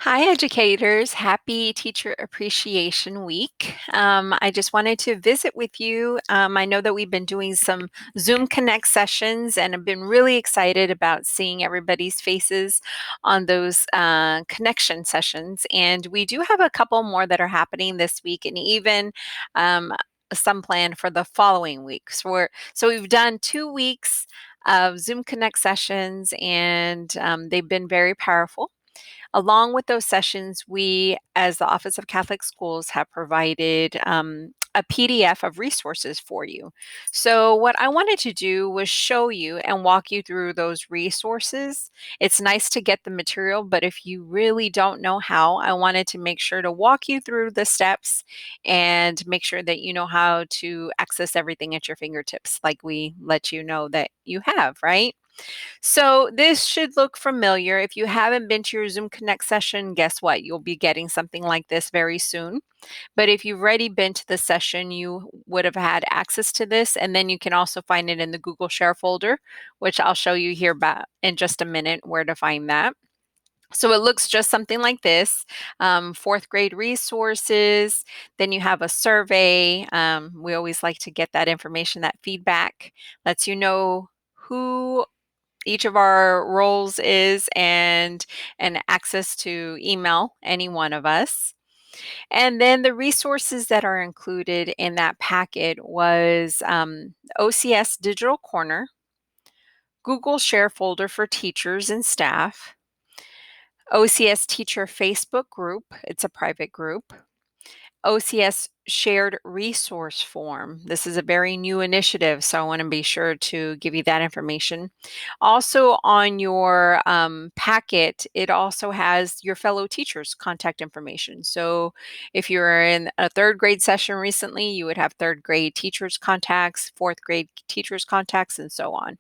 Hi, educators. Happy Teacher Appreciation Week. I just wanted to visit with you. I know that we've been doing some Zoom Connect sessions, and I've been really excited about seeing everybody's faces on those connection sessions. And we do have a couple more that are happening this week, and even some planned for the following week. So we've done 2 weeks of Zoom Connect sessions, and they've been very powerful. Along with those sessions, we, as the Office of Catholic Schools, have provided a PDF of resources for you. So, what I wanted to do was show you and walk you through those resources. It's nice to get the material, but if you really don't know how, I wanted to make sure to walk you through the steps and make sure that you know how to access everything at your fingertips, like we let you know that you have, right? So this should look familiar. If you haven't been to your Zoom Connect session, guess what? You'll be getting something like this very soon. But if you've already been to the session, you would have had access to this. And then you can also find it in the Google Share folder, which I'll show you here in just a minute where to find that. So it looks just something like this, fourth grade resources. Then you have a survey. We always like to get that information, that feedback lets you know who each of our roles is and access to email any one of us. And then the resources that are included in that packet was OCS Digital Corner, Google Share folder for teachers and staff, OCS Teacher Facebook group, it's a private group, OCS Shared Resource Form. This is a very new initiative, so I want to be sure to give you that information. Also, on your packet, it also has your fellow teachers' contact information. So, if you're in a third grade session recently, you would have third grade teachers' contacts, fourth grade teachers' contacts, and so on.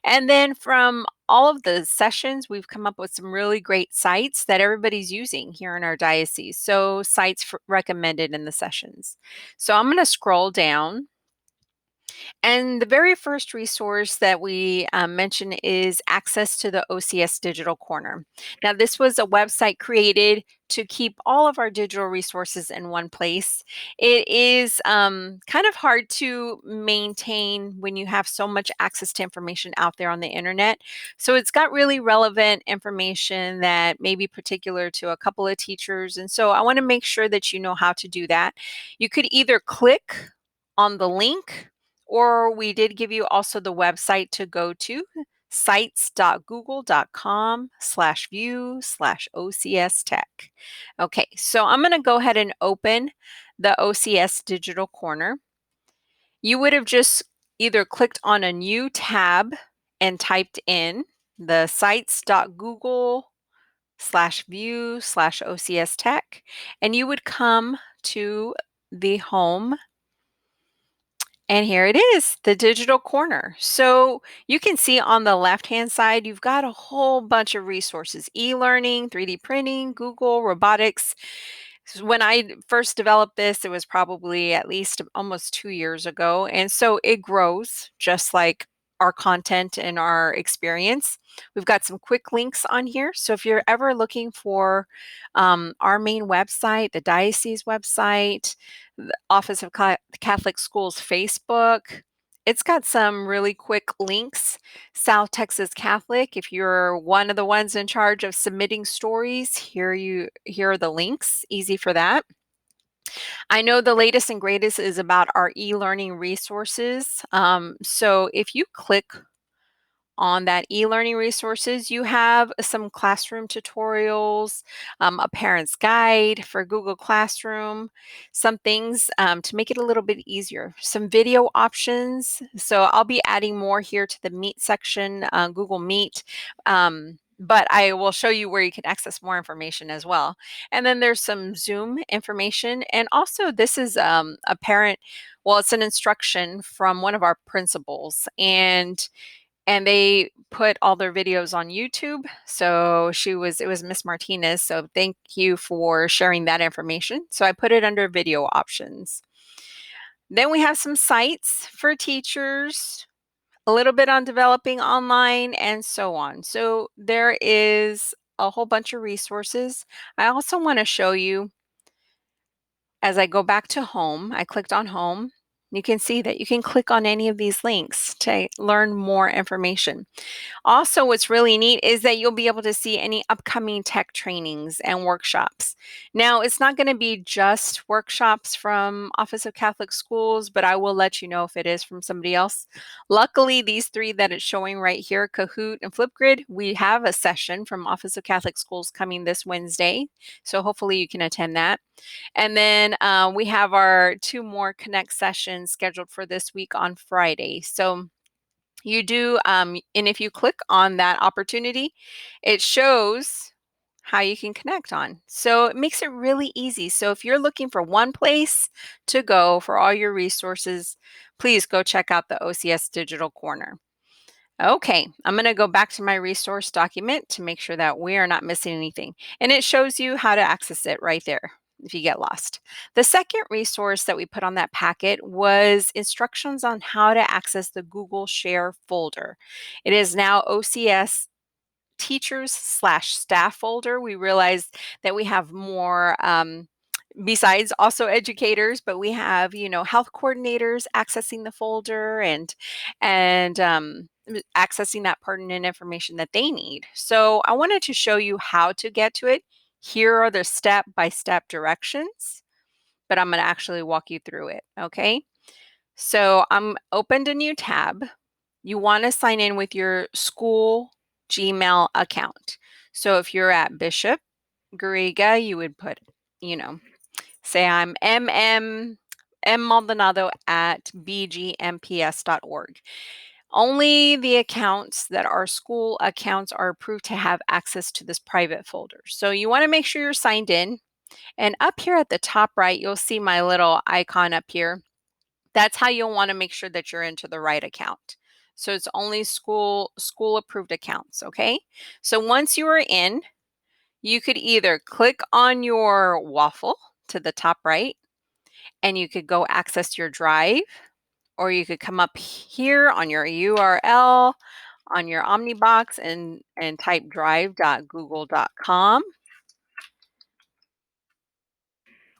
And then from all of the sessions, we've come up with some really great sites that everybody's using here in our diocese. So, recommended in the sessions. So, I'm going to scroll down. And the very first resource that we mention is access to the OCS Digital Corner. Now, this was a website created to keep all of our digital resources in one place. It is kind of hard to maintain when you have so much access to information out there on the internet. So it's got really relevant information that may be particular to a couple of teachers. And so I want to make sure that you know how to do that. You could either click on the link, or we did give you also the website to go to, sites.google.com/view/OCS Tech. Okay, so I'm going to go ahead and open the OCS Digital Corner. You would have just either clicked on a new tab and typed in the sites.google/view/OCS Tech, and you would come to the home. And here it is, the digital corner. So you can see on the left-hand side, you've got a whole bunch of resources, e-learning, 3D printing, Google, robotics. When I first developed this, it was probably at least almost 2 years ago. And so it grows just like our content and our experience. We've got some quick links on here. So if you're ever looking for our main website, the diocese website, the Office of Catholic Schools Facebook, it's got some really quick links. South Texas Catholic, if you're one of the ones in charge of submitting stories, here are the links, easy for that. I know the latest and greatest is about our e-learning resources. So if you click on that e-learning resources, you have some classroom tutorials, a parent's guide for Google Classroom, some things to make it a little bit easier, some video options. So I'll be adding more here to the Meet section, Google Meet. But I will show you where you can access more information as well. And then there's some Zoom information. And also this is a parent, well, it's an instruction from one of our principals. And they put all their videos on YouTube. So it was Miss Martinez. So thank you for sharing that information. So I put it under video options. Then we have some sites for teachers, a little bit on developing online, and so on. So there is a whole bunch of resources. I also want to show you, as I go back to home, I clicked on home. You can see that you can click on any of these links to learn more information. Also, what's really neat is that you'll be able to see any upcoming tech trainings and workshops. Now, it's not going to be just workshops from Office of Catholic Schools, but I will let you know if it is from somebody else. Luckily, these three that it's showing right here, Kahoot and Flipgrid, we have a session from Office of Catholic Schools coming this Wednesday. So hopefully you can attend that. And then we have our 2 more Connect sessions scheduled for this week on Friday. So you do, and if you click on that opportunity, it shows how you can connect on. So it makes it really easy. So if you're looking for one place to go for all your resources, please go check out the OCS Digital Corner. Okay, I'm going to go back to my resource document to make sure that we are not missing anything. And it shows you how to access it right there if you get lost. The second resource that we put on that packet was instructions on how to access the Google Share folder. It is now OCS teachers/staff folder. We realized that we have more besides also educators, but we have, health coordinators accessing the folder and accessing that pertinent information that they need. So I wanted to show you how to get to it. Here are the step-by-step directions, but I'm going to actually walk you through it. Okay. So I'm opened a new tab. You want to sign in with your school Gmail account. So if you're at Bishop Garriga, you would put, say I'm M Maldonado at bgmps.org. Only the accounts that are school accounts are approved to have access to this private folder. So you want to make sure you're signed in. And up here at the top right, you'll see my little icon up here. That's how you'll want to make sure that you're into the right account. So it's only school approved accounts, okay? So once you are in, you could either click on your waffle to the top right, and you could go access your drive, or you could come up here on your URL on your Omnibox and type drive.google.com.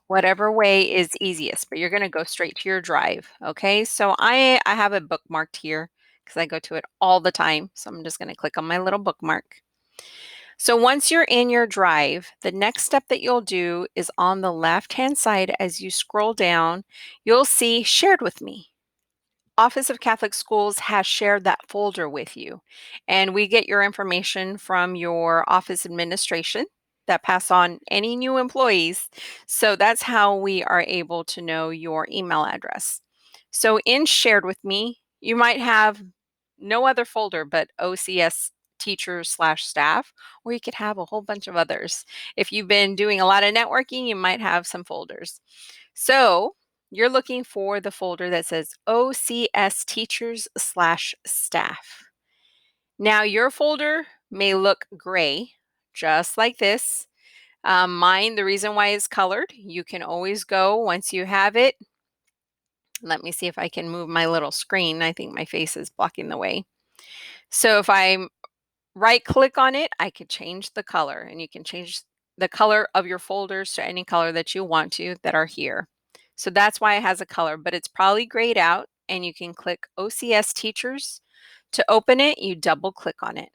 Whatever way is easiest, but you're going to go straight to your drive. Okay, so I have it bookmarked here because I go to it all the time. So I'm just going to click on my little bookmark. So once you're in your drive, the next step that you'll do is on the left hand side. As you scroll down, you'll see shared with me. Office of Catholic Schools has shared that folder with you, and we get your information from your office administration that pass on any new employees. So that's how we are able to know your email address. So in shared with me, you might have no other folder but OCS teachers/staff, or you could have a whole bunch of others. If you've been doing a lot of networking, you might have some folders. So you're looking for the folder that says OCS teachers/staff. Now your folder may look gray, just like this. Mine, the reason why it's colored, you can always go once you have it. Let me see if I can move my little screen. I think my face is blocking the way. So if I right click on it, I could change the color, and you can change the color of your folders to any color that you want to that are here. So that's why it has a color, but it's probably grayed out, and you can click OCS Teachers. To open it, you double click on it.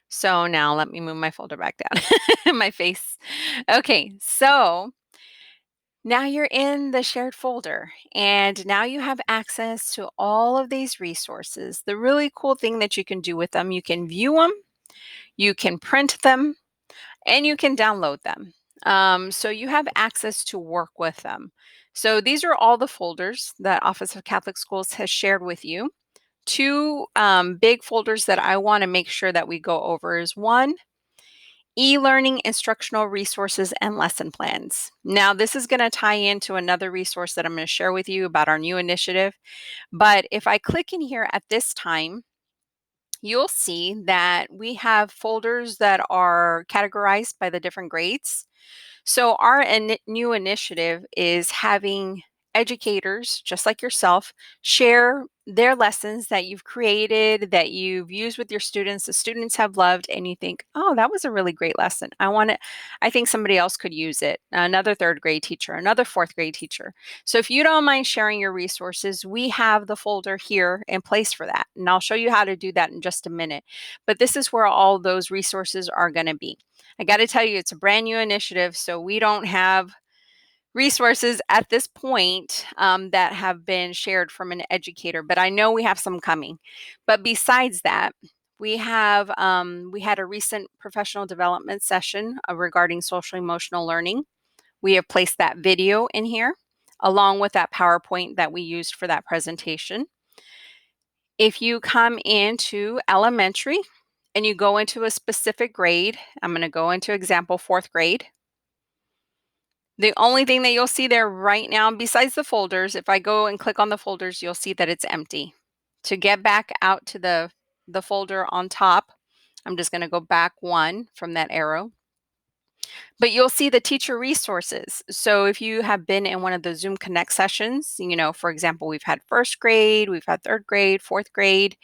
So now let me move my folder back down, my face. Okay, so now you're in the shared folder, and now you have access to all of these resources. The really cool thing that you can do with them, you can view them, you can print them, and you can download them. So you have access to work with them. So these are all the folders that Office of Catholic Schools has shared with you. Two big folders that I want to make sure that we go over is one, eLearning instructional resources and lesson plans. Now, this is going to tie into another resource that I'm going to share with you about our new initiative. But if I click in here at this time, you'll see that we have folders that are categorized by the different grades. So our new initiative is having educators, just like yourself, share their lessons that you've created, that you've used with your students, the students have loved, and you think, oh, that was a really great lesson. I think somebody else could use it. Another third grade teacher, another fourth grade teacher. So if you don't mind sharing your resources, we have the folder here in place for that. And I'll show you how to do that in just a minute. But this is where all those resources are going to be. I got to tell you, it's a brand new initiative, so we don't have resources at this point that have been shared from an educator, but I know we have some coming. But besides that, we had a recent professional development session regarding social emotional learning. We have placed that video in here along with that PowerPoint that we used for that presentation. If you come into elementary and you go into a specific grade, I'm going to go into example fourth grade. The only thing that you'll see there right now, besides the folders, if I go and click on the folders, you'll see that it's empty. To get back out to the folder on top, I'm just going to go back one from that arrow. But you'll see the teacher resources. So if you have been in one of the Zoom Connect sessions, for example, we've had first grade, we've had third grade, fourth grade,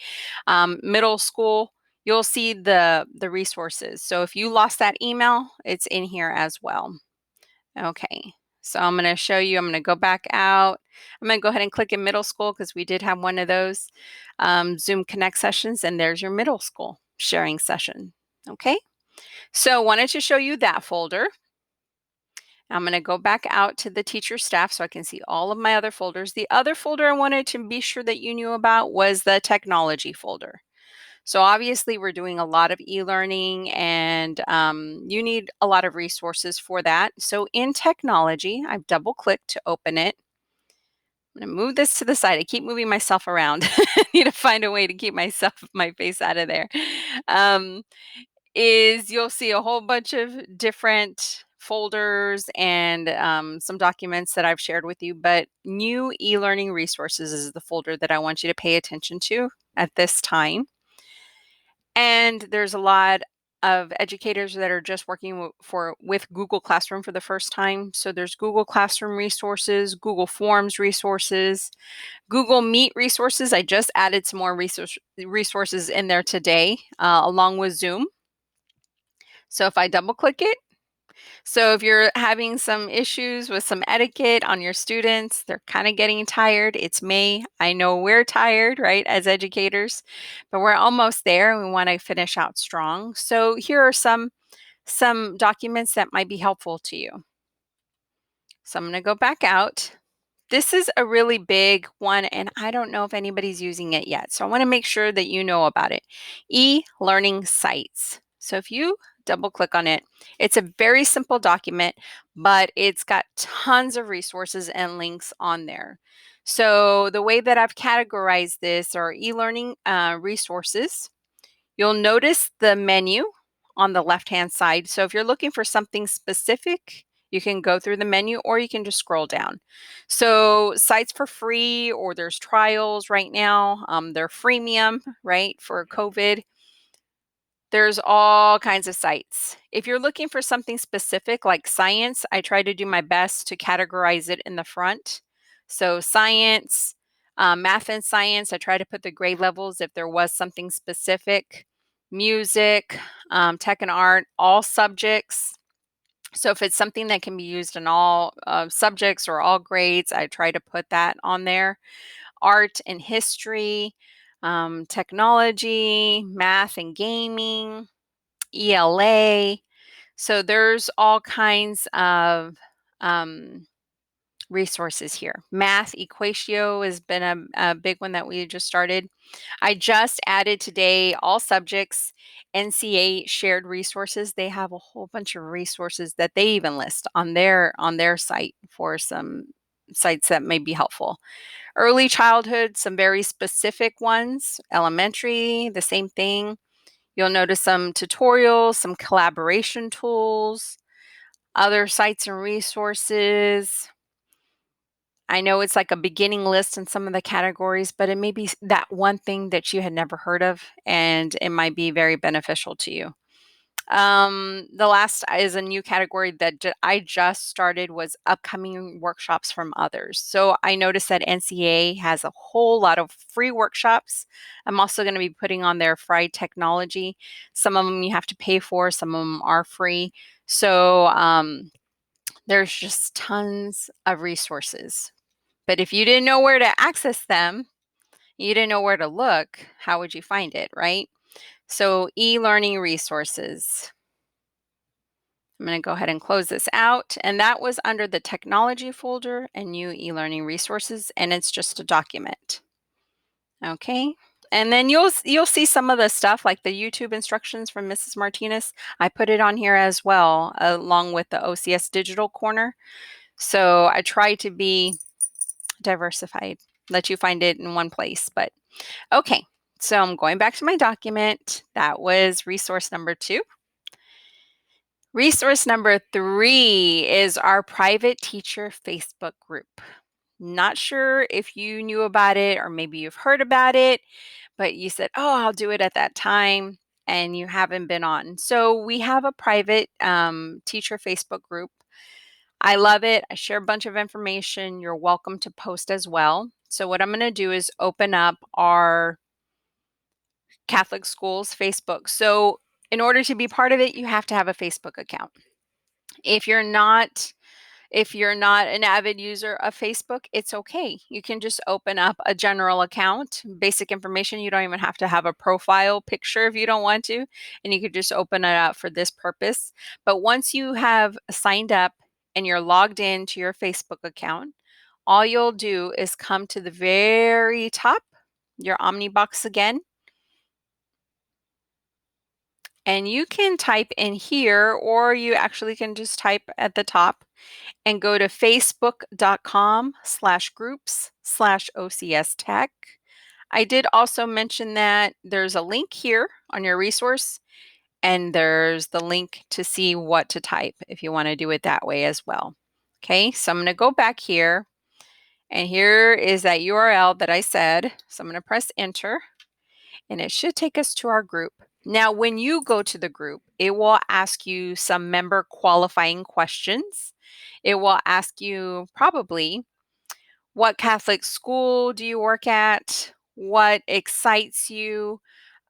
middle school, you'll see the resources. So if you lost that email, it's in here as well. Okay, so I'm going to show you, I'm going to go back out. I'm going to go ahead and click in middle school because we did have one of those Zoom Connect sessions, and there's your middle school sharing session. Okay, so wanted to show you that folder. I'm going to go back out to the teacher staff so I can see all of my other folders. The other folder I wanted to be sure that you knew about was the technology folder. So obviously we're doing a lot of e-learning and you need a lot of resources for that. So in technology, I've double clicked to open it. I'm going to move this to the side. I keep moving myself around. I need to find a way to keep my face out of there. Is you'll see a whole bunch of different folders and some documents that I've shared with you, but new e-learning resources is the folder that I want you to pay attention to at this time. And there's a lot of educators that are just working with Google Classroom for the first time. So there's Google Classroom resources, Google Forms resources, Google Meet resources. I just added some more resources in there today, along with Zoom. So if I double click it, so if you're having some issues with some etiquette on your students, they're kind of getting tired. It's May. I know we're tired, right, as educators, but we're almost there and we want to finish out strong. So here are some documents that might be helpful to you. So I'm going to go back out. This is a really big one, and I don't know if anybody's using it yet. So I want to make sure that you know about it. E-learning sites. So if you double click on it, it's a very simple document, but it's got tons of resources and links on there. So the way that I've categorized this are e-learning resources. You'll notice the menu on the left-hand side. So if you're looking for something specific, you can go through the menu or you can just scroll down. So sites for free, or there's trials right now. They're freemium, right, for COVID. There's all kinds of sites. If you're looking for something specific like science, I try to do my best to categorize it in the front. So science, math and science, I try to put the grade levels if there was something specific. Music, tech and art, all subjects. So if it's something that can be used in all subjects or all grades, I try to put that on there. Art and history, technology, math and gaming, ELA. So there's all kinds of resources here. Math, Equatio has been a big one that we just started. I just added today all subjects, NCA shared resources. They have a whole bunch of resources that they even list on their site for some sites that may be helpful. Early childhood, some very specific ones. Elementary, the same thing. You'll notice some tutorials, some collaboration tools, other sites and resources. I know it's like a beginning list in some of the categories, but it may be that one thing that you had never heard of, and it might be very beneficial to you. The last is a new category that I just started was upcoming workshops from others. So I noticed that NCA has a whole lot of free workshops. I'm also going to be putting on their fried technology. Some of them you have to pay for, some of them are free. So there's just tons of resources. But if you didn't know where to access them, you didn't know where to look, how would you find it, right? So e-learning resources. I'm going to go ahead and close this out. And that was under the technology folder and new e-learning resources. And it's just a document. Okay. And then you'll see some of the stuff like the YouTube instructions from Mrs. Martinez. I put it on here as well, along with the OCS digital corner. So I try to be diversified, let you find it in one place. But okay. So I'm going back to my document. That was resource number 2. Resource number 3 is our private teacher Facebook group. Not sure if you knew about it or maybe you've heard about it, but you said, oh, I'll do it at that time, and you haven't been on. So we have a private teacher Facebook group. I love it. I share a bunch of information. You're welcome to post as well. So what I'm going to do is open up our Catholic Schools Facebook. So in order to be part of it, you have to have a Facebook account. If you're not an avid user of Facebook, it's okay. You can just open up a general account, basic information. You don't even have to have a profile picture if you don't want to, and you could just open it up for this purpose. But once you have signed up and you're logged into your Facebook account, all you'll do is come to the very top, your Omni box again, and you can type in here, or you actually can just type at the top and go to facebook.com/groups/OCS Tech. I did also mention that there's a link here on your resource, and there's the link to see what to type if you want to do it that way as well. Okay, so I'm going to go back here, and here is that URL that I said. So I'm going to press enter, and it should take us to our group. Now, when you go to the group, it will ask you some member qualifying questions. It will ask you probably, what Catholic school do you work at? What excites you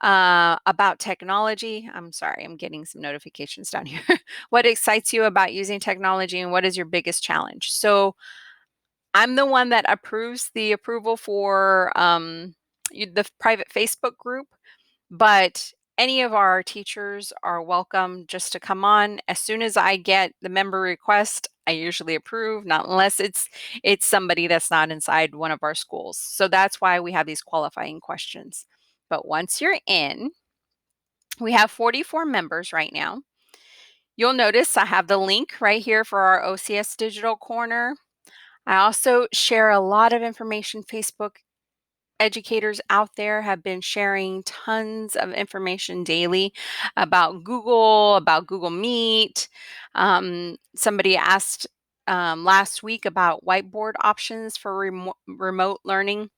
about technology? I'm sorry, I'm getting some notifications down here. What excites you about using technology, and what is your biggest challenge? So I'm the one that approves the approval for the private Facebook group, but any of our teachers are welcome just to come on. As soon as I get the member request, I usually approve, not unless it's somebody that's not inside one of our schools. So that's why we have these qualifying questions. But once you're in, we have 44 members right now. You'll notice I have the link right here for our OCS Digital Corner. I also share a lot of information. Facebook educators out there have been sharing tons of information daily about Google Meet. Somebody asked last week about whiteboard options for remote learning.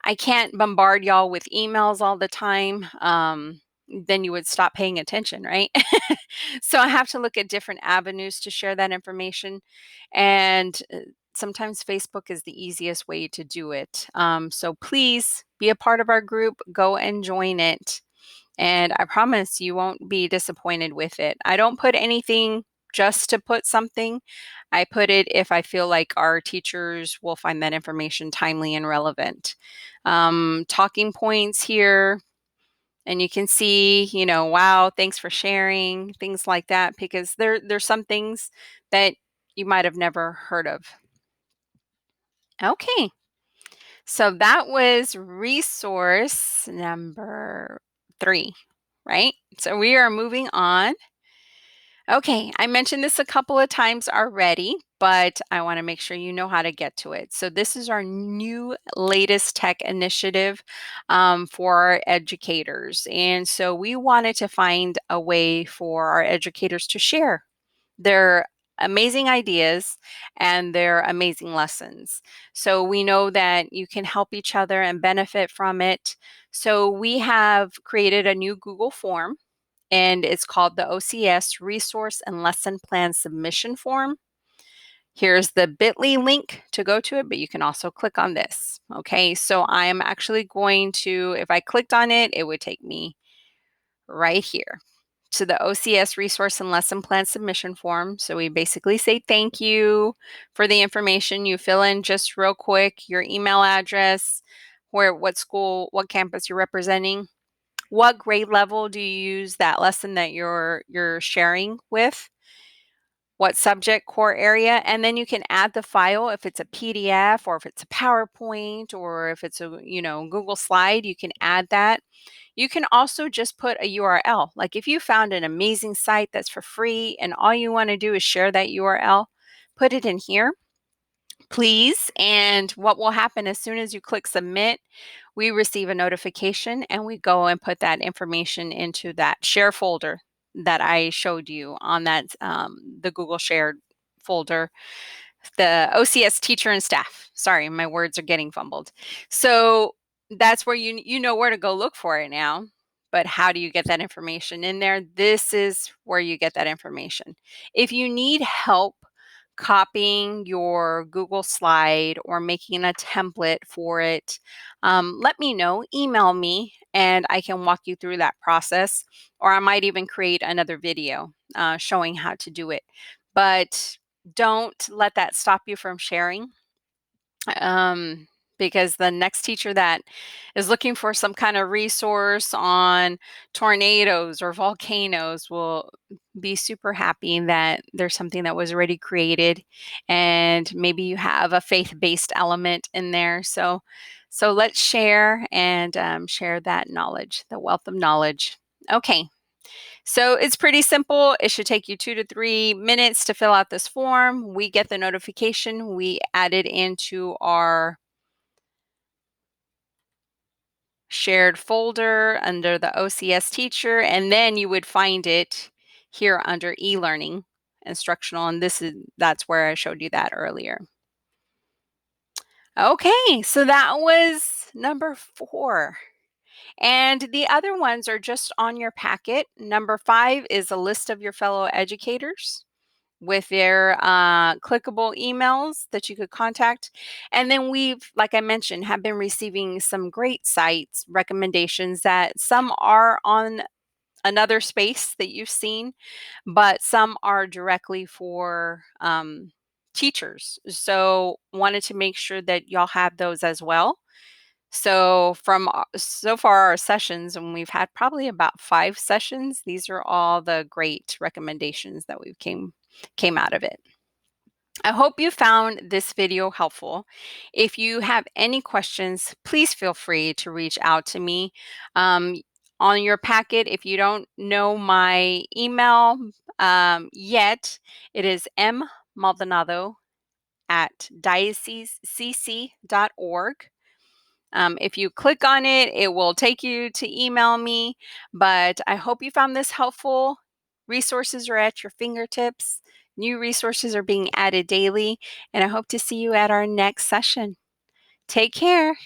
I can't bombard y'all with emails all the time. Then you would stop paying attention, right? So I have to look at different avenues to share that information. And sometimes Facebook is the easiest way to do it. So please be a part of our group, go and join it. And I promise you won't be disappointed with it. I don't put anything just to put something. I put it if I feel like our teachers will find that information timely and relevant. Talking points here, and you can see, wow, thanks for sharing, things like that, because there's some things that you might have never heard of. Okay, so that was resource number 3, right? So we are moving on. Okay, I mentioned this a couple of times already, but I want to make sure you know how to get to it. So this is our new latest tech initiative for our educators. And so we wanted to find a way for our educators to share their amazing ideas and their amazing lessons. So we know that you can help each other and benefit from it. So we have created a new Google form, and it's called the OCS Resource and Lesson Plan Submission Form. Here's the bit.ly link to go to it, but you can also click on this. Okay, so I am actually going to, if I clicked on it, it would take me right here to the OCS Resource and Lesson Plan Submission Form. So we basically say thank you for the information. You fill in just real quick your email address, what school, what campus you're representing, what grade level do you use that lesson that you're sharing with, what subject core area, and then you can add the file if it's a PDF or if it's a PowerPoint or if it's a Google slide, you can add that. You can also just put a URL. Like if you found an amazing site that's for free and all you want to do is share that URL, put it in here, please. And what will happen as soon as you click submit, we receive a notification and we go and put that information into that share folder that I showed you on that the Google shared folder, the OCS teacher and staff. Sorry, my words are getting fumbled. So that's where you know where to go look for it now. But how do you get that information in there? This is where you get that information. If you need help copying your Google slide or making a template for it, let me know. Email me and I can walk you through that process. Or I might even create another video showing how to do it. But don't let that stop you from sharing, because the next teacher that is looking for some kind of resource on tornadoes or volcanoes will be super happy that there's something that was already created, and maybe you have a faith-based element in there. So let's share and share that knowledge, the wealth of knowledge. Okay. So it's pretty simple. It should take you 2 to 3 minutes to fill out this form. We get the notification. We add it into our shared folder under the OCS teacher, and then you would find it here under eLearning instructional. And that's where I showed you that earlier. Okay, so that was number 4. And the other ones are just on your packet. Number 5 is a list of your fellow educators with their clickable emails that you could contact. And then we've, like I mentioned, have been receiving some great sites recommendations that some are on another space that you've seen, but some are directly for teachers. So wanted to make sure that y'all have those as well. So so far our sessions, and we've had probably about 5 sessions, these are all the great recommendations that we've came out of it. I hope you found this video helpful. If you have any questions, please feel free to reach out to me. Um, on your packet, if you don't know my email yet, it is mmaldonado@diocesecc.org. If you click on it, it will take you to email me. But I hope you found this helpful. Resources are at your fingertips. New resources are being added daily. And I hope to see you at our next session. Take care.